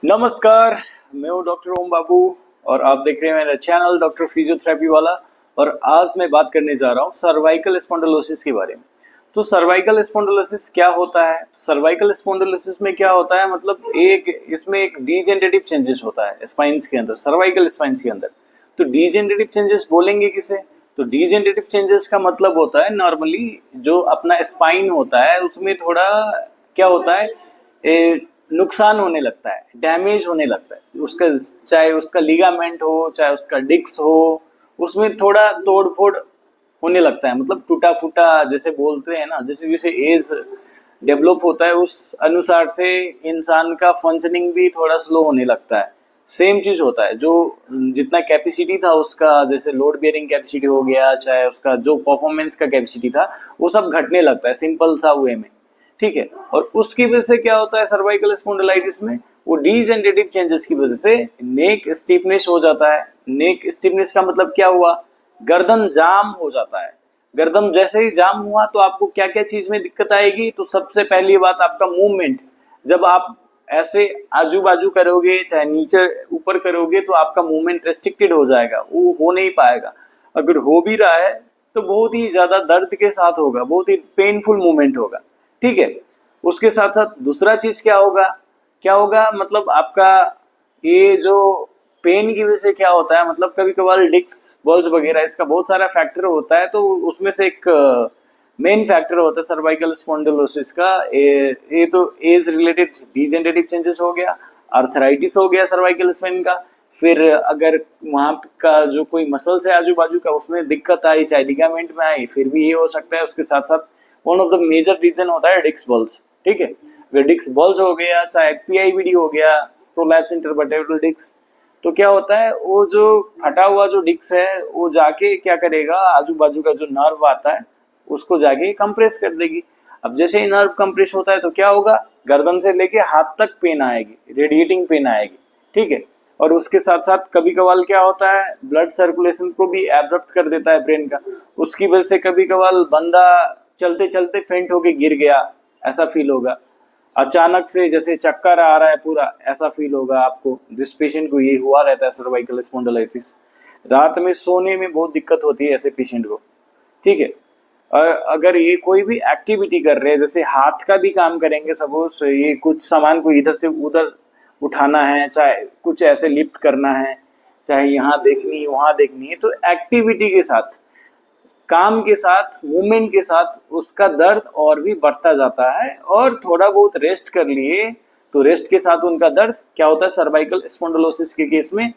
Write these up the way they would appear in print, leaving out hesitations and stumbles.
नमस्कार। मैं हूं डॉक्टर ओम बाबू और आप देख रहे हैं मेरा चैनल डॉक्टर फिजियोथेरेपी वाला। और आज मैं बात करने जा रहा हूं सर्वाइकल स्पॉन्डिलोसिस के बारे में। तो सर्वाइकल स्पॉन्डिलोसिस क्या होता है? सर्वाइकल स्पॉन्डिलोसिस में क्या होता है, मतलब इसमें एक डीजेनरेटिव चेंजेस होता है स्पाइन्स के अंदर, सर्वाइकल स्पाइन्स के अंदर। तो डीजेनरेटिव चेंजेस बोलेंगे किसे? तो डीजेनरेटिव चेंजेस का मतलब होता है नॉर्मली जो अपना स्पाइन होता है उसमें थोड़ा क्या होता है, नुकसान होने लगता है, डैमेज होने लगता है उसका, चाहे उसका लिगामेंट हो चाहे उसका डिस्क हो, उसमें थोड़ा तोड़ फोड़ होने लगता है, मतलब टूटा फूटा जैसे बोलते हैं ना। जैसे जैसे एज डेवलप होता है उस अनुसार से इंसान का फंक्शनिंग भी थोड़ा स्लो होने लगता है। सेम चीज होता है, जो जितना कैपेसिटी था उसका, जैसे लोड बेयरिंग कैपेसिटी हो गया, चाहे उसका जो परफॉर्मेंस का कैपेसिटी था, वो सब घटने लगता है सिंपल सा वे में। ठीक है। और उसकी वजह से क्या होता है सर्वाइकल स्पॉन्डिलाइटिस में, वो डीजेनरेटिव चेंजेस की वजह से नेक स्टिफनेस हो जाता है। नेक स्टिफनेस का मतलब क्या हुआ? गर्दन जाम हो जाता है। गर्दन जैसे ही जाम हुआ तो आपको क्या क्या चीज में दिक्कत आएगी? तो सबसे पहली बात आपका मूवमेंट। जब आप ऐसे आजू बाजू करोगे चाहे नीचे ऊपर करोगे तो आपका मूवमेंट रेस्ट्रिक्टेड हो जाएगा, वो हो नहीं पाएगा। अगर हो भी रहा है तो बहुत ही ज्यादा दर्द के साथ होगा, बहुत ही पेनफुल मूवमेंट होगा। ठीक है। उसके साथ साथ दूसरा चीज क्या होगा? क्या होगा मतलब आपका ये जो पेन की वजह से क्या होता है, मतलब कभी कभार डिस्क बल्ज वगैरह, इसका बहुत सारा फैक्टर होता है। तो उसमें से एक मेन फैक्टर होता है सर्वाइकल स्पॉन्डिलोसिस का, ये तो एज रिलेटेड डिजेनरेटिव चेंजेस हो गया, आर्थराइटिस हो गया सर्वाइकल स्पाइन का। फिर अगर वहां का जो कोई मसल्स है आजू बाजू का उसमें दिक्कत आई, चाहे लिगामेंट में आई, फिर भी ये हो सकता है। उसके साथ साथ one of the major reason होता है डिस्क बल्ज। ठीक है। अगर डिस्क बल्ज हो गया, चाहे पीआईबीडी हो गया, प्रोलैप्स इंटरवर्टेब्रल डिस्क, तो क्या होता है वो जो फटा हुआ जो डिस्क है वो जाके क्या करेगा, आजू बाजू का जो नर्व आता है उसको जाके कंप्रेस कर देगी। अब जैसे ही नर्व कंप्रेस होता है तो क्या होगा, गर्दन से लेके हाथ तक पेन आएगी, रेडिएटिंग पेन आएगी। ठीक है। और उसके साथ साथ कभी कभार क्या होता है, ब्लड सर्कुलेशन को भी एब्रप्ट कर देता है ब्रेन का। उसकी वजह से कभी कभार बंदा चलते चलते फेंट होके गिर गया, ऐसा फील होगा। अचानक से जैसे चक्कर आ रहा है पूरा, ऐसा फील होगा आपको। जिस पेशेंट को ये हुआ रहता है सर्वाइकल स्पॉन्डिलाइटिस, रात में सोने में बहुत दिक्कत होती है ऐसे पेशेंट को। ठीक है। अगर ये कोई भी एक्टिविटी कर रहे हैं, जैसे हाथ का भी काम करेंगे, सपोज ये कुछ सामान को इधर से उधर उठाना है, चाहे कुछ ऐसे लिफ्ट करना है, चाहे यहाँ देखनी है वहां देखनी है, तो एक्टिविटी के साथ, काम के साथ, मूवमेंट के साथ उसका दर्द और भी बढ़ता जाता है। और थोड़ा बहुत रेस्ट कर लिए तो रेस्ट के साथ उनका दर्द क्या होता है सर्वाइकल स्पॉन्डिलोसिस के केस में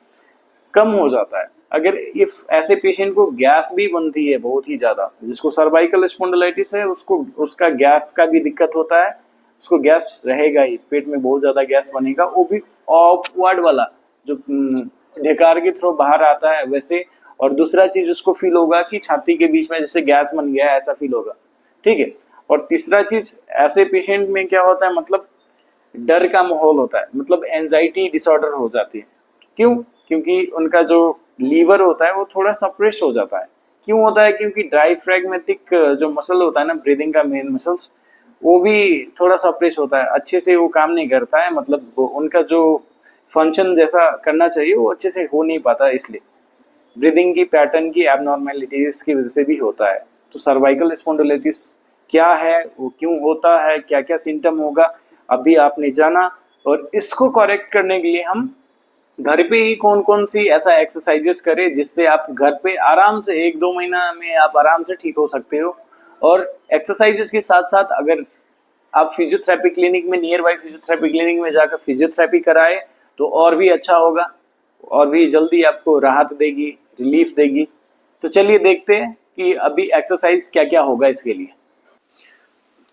कम हो जाता है। अगर इफ ऐसे पेशेंट को गैस भी बनती है बहुत ही ज्यादा, जिसको सर्वाइकल स्पॉन्डिलाइटिस है उसको उसका गैस का भी दिक्कत होता है, उसको गैस रहेगा ही, पेट में बहुत ज्यादा गैस बनेगा, वो भी ऑफवर्ड वाला, जो ढेकार के थ्रू बाहर आता है वैसे। और दूसरा चीज उसको फील होगा कि छाती के बीच में जैसे गैस बन गया है, ऐसा फील होगा। ठीक है। और तीसरा चीज, ऐसे पेशेंट में क्या होता है, मतलब डर का माहौल होता है, मतलब एंजाइटी डिसऑर्डर हो जाती है। क्यों? क्योंकि उनका जो लीवर होता है वो थोड़ा सप्रेस हो जाता है। क्यों होता है? क्योंकि डायफ्रैग्मेटिक जो मसल होता है ना, ब्रीदिंग का मेन मसल्स, वो भी थोड़ा सप्रेस होता है, अच्छे से वो काम नहीं करता है, मतलब उनका जो फंक्शन जैसा करना चाहिए वो अच्छे से हो नहीं पाता, इसलिए ब्रीदिंग की पैटर्न की एबनॉर्मेलिटीज की वजह से भी होता है। तो सर्वाइकल स्पॉन्डिलाइटिस क्या है, वो क्यों होता है, क्या क्या सिम्टम होगा, अभी आपने जाना। और इसको करेक्ट करने के लिए हम घर पे ही कौन कौन सी ऐसा एक्सरसाइजेस करें जिससे आप घर पे आराम से 1-2 महीना में आप आराम से ठीक हो सकते हो। और एक्सरसाइजेस के साथ साथ अगर आप फिजियोथेरेपी क्लिनिक में, नियर बाई फिजियोथेरेपी क्लिनिक में जाकर फिजियोथेरेपी कराए तो और भी अच्छा होगा, और भी जल्दी आपको राहत देगी, रिलीफ देगी। तो चलिए देखते हैं कि अभी एक्सरसाइज क्या क्या होगा इसके लिए।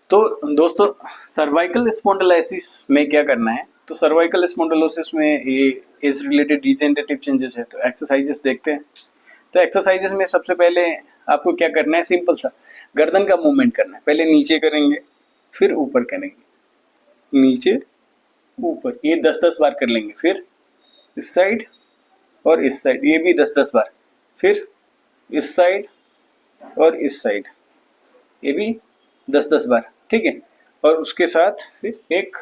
तो दोस्तों, सर्वाइकल स्पॉन्डिलाइसिस में क्या करना है? तो सर्वाइकल स्पॉन्डिलोसिस में ये इज रिलेटेड डिजेनरेटिव चेंजेस है, तो एक्सरसाइजेस देखते हैं। तो एक्सरसाइजेस में सबसे पहले आपको क्या करना है, सिंपल सा गर्दन का मूवमेंट करना है। पहले नीचे करेंगे, फिर ऊपर करेंगे, नीचे ऊपर, ये 10-10 बार कर लेंगे। फिर इस साइड और इस साइड, ये भी 10-10 बार। फिर इस साइड और इस साइड, ये भी 10-10 बार। ठीक है। और उसके साथ फिर एक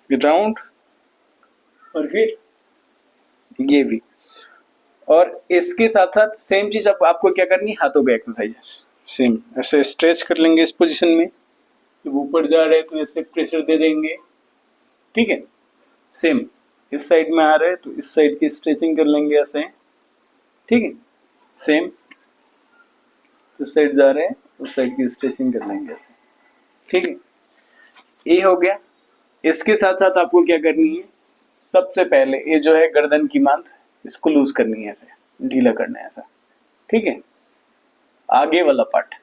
राउंड और फिर ये भी। और इसके साथ साथ सेम चीज अब आपको क्या करनी है, हाथों पे एक्सरसाइजेस सेम ऐसे स्ट्रेच कर लेंगे इस पोजीशन में, जब ऊपर जा रहे हैं तो ऐसे प्रेशर दे देंगे, ठीक है। सेम इस साइड में आ रहे हैं तो इस साइड की स्ट्रेचिंग कर लेंगे ऐसे, ठीक है। सेम इस साइड जा रहे हैं उस साइड की स्ट्रेचिंग कर लेंगे ऐसे, ठीक है। ये हो गया। इसके साथ साथ आपको क्या करनी है, सबसे पहले ये जो है गर्दन की मांस, इसको लूज करनी है, ऐसे ढीला करना है ऐसा, ठीक है। आगे वाला पार्ट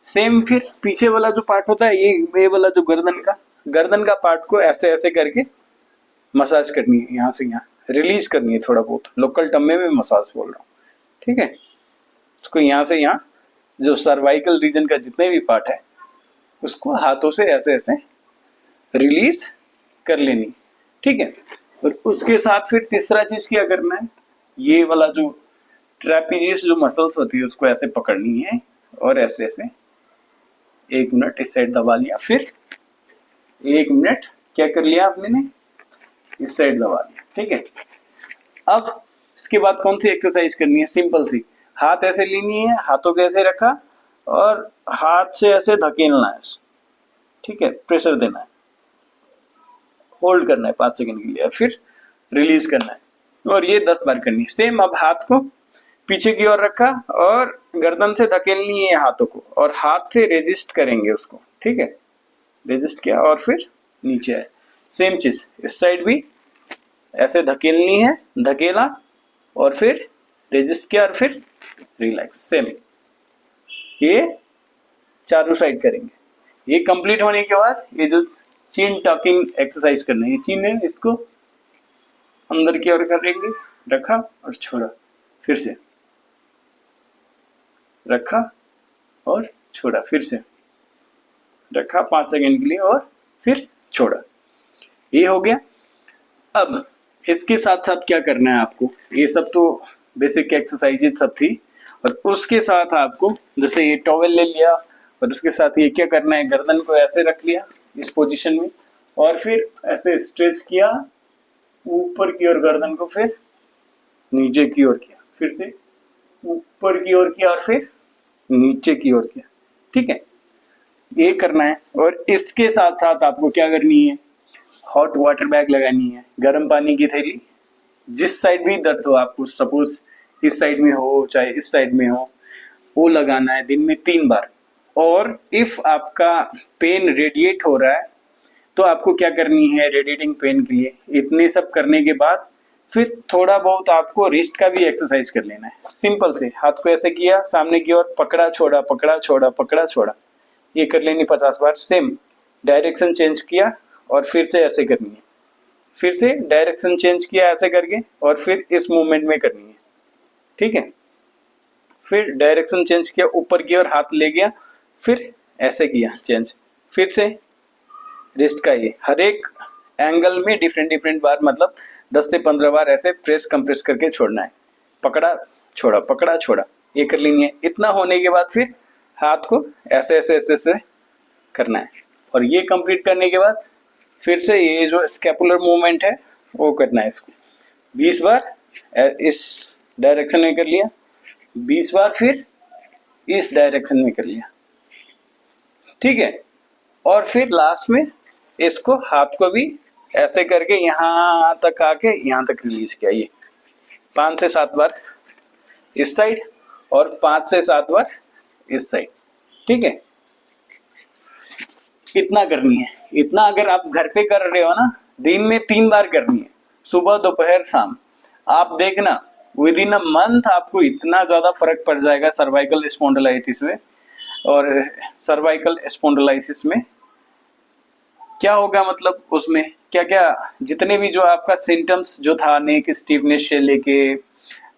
सेम, फिर पीछे वाला जो पार्ट होता है ये वाला जो गर्दन का पार्ट को ऐसे ऐसे करके मसाज करनी है, यहाँ से यहाँ रिलीज करनी है थोड़ा बहुत, लोकल टर्म में मैं मसाज बोल रहा हूँ, ठीक है। उसको यहाँ से यहाँ जो सर्वाइकल रीजन का जितने भी पार्ट है उसको हाथों से ऐसे ऐसे रिलीज कर लेनी, ठीक है। और उसके साथ फिर तीसरा चीज क्या करना है, ये वाला जो ट्रेपीजियस जो मसल्स होती है उसको ऐसे पकड़नी है और ऐसे ऐसे 1 मिनट इस साइड दबा लिया, फिर 1 मिनट क्या कर लिया आपने, इस साइड दबा लिया, ठीक है। अब इसके बाद कौन सी एक्सरसाइज करनी है, सिंपल सी, हाथ ऐसे लेनी है, हाथों को ऐसे रखा और हाथ से ऐसे धकेलना है, ठीक है, प्रेशर देना है, होल्ड करना है 5 सेकंड के लिए, फिर रिलीज करना है और ये 10 बार करनी है। सेम अब हाथ को पीछे की ओर रखा और गर्दन से धकेलनी है हाथों को और हाथ से रेजिस्ट करेंगे उसको, ठीक है। रेजिस्ट किया और फिर नीचे आए। सेम चीज इस साइड भी ऐसे धकेलनी है, धकेला और फिर रेजिस्ट किया और फिर रिलैक्स। सेम ये चारों साइड करेंगे। ये कंप्लीट होने के बाद ये जो चिन टॉकिंग एक्सरसाइज करना है, ये चिन है, इसको अंदर की ओर करेंगे, रखा और छोड़ा, फिर से रखा और छोड़ा, फिर से रखा 5 सेकंड के लिए और फिर छोड़ा। ये हो गया। अब इसके साथ साथ क्या करना है आपको, ये सब तो बेसिक एक्सरसाइजेज सब थी, और उसके साथ आपको जैसे ये टॉवेल ले लिया और उसके साथ ये क्या करना है, गर्दन को ऐसे रख लिया इस पोजीशन में और फिर ऐसे स्ट्रेच किया ऊपर की ओर गर्दन को, फिर नीचे की ओर किया, फिर से ऊपर की ओर किया और फिर नीचे की ओर किया, ठीक है। ये करना है। और इसके साथ साथ आपको क्या करनी है, हॉट वाटर बैग लगानी है, गर्म पानी की थैली, जिस साइड भी दर्द हो आपको, सपोज इस साइड में हो चाहे इस साइड में हो, वो लगाना है दिन में 3 बार। और इफ आपका पेन रेडिएट हो रहा है तो आपको क्या करनी है, रेडिएटिंग पेन के लिए इतने सब करने के बाद फिर थोड़ा बहुत आपको रिस्ट का भी एक्सरसाइज कर लेना है। सिंपल से हाथ को ऐसे किया, सामने की ओर पकड़ा छोड़ा, पकड़ा छोड़ा, पकड़ा छोड़ा, ये कर लेनी 50 बार। सेम डायरेक्शन चेंज किया और फिर से ऐसे करनी है, फिर से डायरेक्शन चेंज किया ऐसे करके और फिर इस मूवमेंट में करनी है, ठीक है। फिर डायरेक्शन चेंज किया, ऊपर की ओर हाथ ले गया, फिर ऐसे किया चेंज, फिर से रिस्ट का ये हर एक एंगल में डिफरेंट डिफरेंट बार, मतलब 10 से 15 बार ऐसे प्रेस कंप्रेस करके छोड़ना है, पकड़ा छोड़ा, पकड़ा छोड़ा, ये कर लेनी है। इतना होने के बाद फिर हाथ को ऐसे ऐसे ऐसे ऐसे करना है और ये कंप्लीट करने के बाद फिर से ये जो स्कैपुलर मूवमेंट है वो करना है। इसको 20 बार इस डायरेक्शन में कर लिया, 20 बार फिर इस डायरेक्शन में कर लिया, ठीक है। और फिर लास्ट में इसको हाथ को भी ऐसे करके यहाँ तक आके यहाँ तक रिलीज किया, ये 5 से 7 बार इस साइड और 5 से 7 बार इस साइड, ठीक है। इतना करनी है। इतना अगर आप घर पे कर रहे हो ना, दिन में 3 बार करनी है, सुबह दोपहर शाम। आप देखना विद इन अ मंथ आपको इतना ज्यादा फर्क पड़ जाएगा सर्वाइकल स्पॉन्डिलाइटिस में और सर्वाइकल स्पॉन्डिलाइसिस में। क्या होगा मतलब उसमें क्या क्या जितने भी जो आपका सिम्टम्स जो था, नेक स्टीफनेस से लेके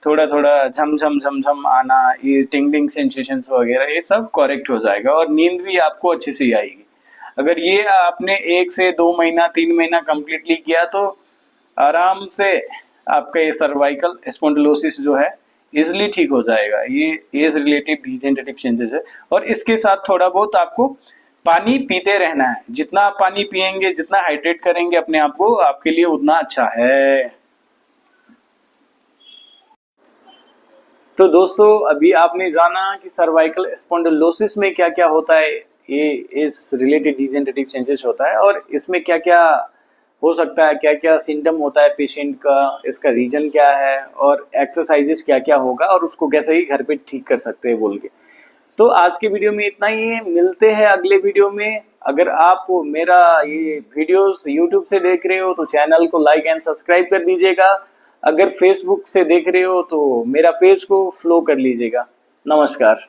थोड़ा थोड़ा झम झम आना, ये टिंगलिंग सेंसेशंस वगैरह, ये सब करेक्ट हो जाएगा और नींद भी आपको अच्छे से आएगी। अगर ये आपने 1 से 2 महीना 3 महीना कंप्लीटली किया तो आराम से आपका ये सर्वाइकल स्पॉन्डिलोसिस जो है इजिली ठीक हो जाएगा। ये एज रिलेटेड डिजेनरेटिव चेंजेस है। और इसके साथ थोड़ा बहुत आपको पानी पीते रहना है। जितना आप पानी पिएंगे, जितना हाइड्रेट करेंगे अपने आप को, आपके लिए उतना अच्छा है। तो दोस्तों अभी आपने जाना कि सर्वाइकल स्पॉन्डिलोसिस में क्या क्या होता है, ये इस रिलेटेड डिजेनरेटिव चेंजेस होता है और इसमें क्या क्या हो सकता है, क्या क्या सिम्टम होता है पेशेंट का, इसका रीजन क्या है और एक्सरसाइजेस क्या क्या होगा और उसको कैसे ही घर पे ठीक कर सकते हैं बोल के। तो आज के वीडियो में इतना ही है, मिलते हैं अगले वीडियो में। अगर आप मेरा ये वीडियोस यूट्यूब से देख रहे हो तो चैनल को लाइक एंड सब्सक्राइब कर दीजिएगा। अगर फेसबुक से देख रहे हो तो मेरा पेज को फॉलो कर लीजिएगा। नमस्कार।